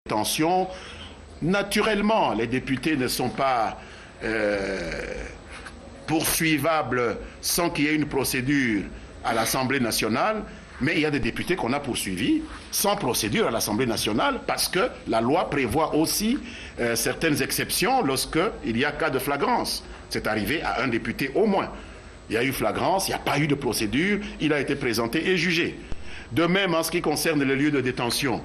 détention. Naturellement, les députés ne sont pas poursuivables sans qu'il y ait une procédure à l'Assemblée nationale, mais il y a des députés qu'on a poursuivis sans procédure à l'Assemblée nationale parce que la loi prévoit aussi certaines exceptions lorsqu'il y a cas de flagrance. C'est arrivé à un député au moins. Il y a eu flagrance, il n'y a pas eu de procédure, il a été présenté et jugé. De même, en ce qui concerne les lieux de détention,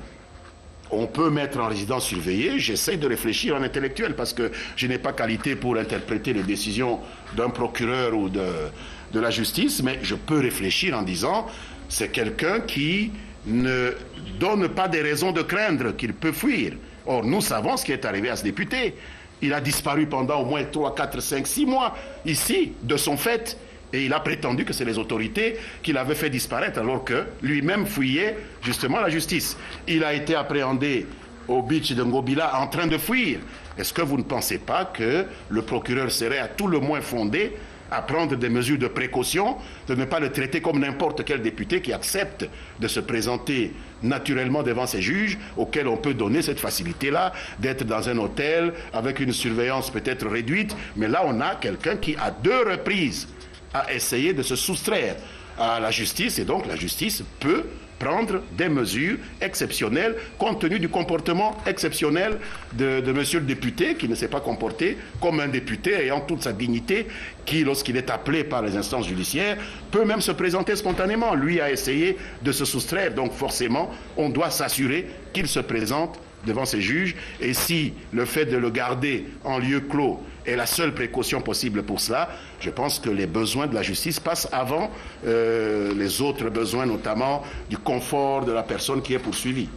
on peut mettre en résidence surveillée. J'essaie de réfléchir en intellectuel parce que je n'ai pas qualité pour interpréter les décisions d'un procureur ou de la justice, mais je peux réfléchir en disant c'est quelqu'un qui ne donne pas des raisons de craindre qu'il peut fuir. Or, nous savons ce qui est arrivé à ce député. Il a disparu pendant au moins 3, 4, 5, 6 mois ici, de son fait. Et il a prétendu que c'est les autorités qui l'avaient fait disparaître alors que lui-même fuyait justement la justice. Il a été appréhendé au beach de Ngobila en train de fuir. Est-ce que vous ne pensez pas que le procureur serait à tout le moins fondé à prendre des mesures de précaution, de ne pas le traiter comme n'importe quel député qui accepte de se présenter naturellement devant ses juges, auxquels on peut donner cette facilité-là, d'être dans un hôtel avec une surveillance peut-être réduite, mais là on a quelqu'un qui à 2 reprises a essayé de se soustraire à la justice, et donc la justice peut prendre des mesures exceptionnelles compte tenu du comportement exceptionnel de monsieur le député qui ne s'est pas comporté comme un député ayant toute sa dignité qui, lorsqu'il est appelé par les instances judiciaires, peut même se présenter spontanément. Lui a essayé de se soustraire, donc forcément on doit s'assurer qu'il se présente devant ses juges, et si le fait de le garder en lieu clos est la seule précaution possible pour cela, je pense que les besoins de la justice passent avant les autres besoins, notamment du confort de la personne qui est poursuivie.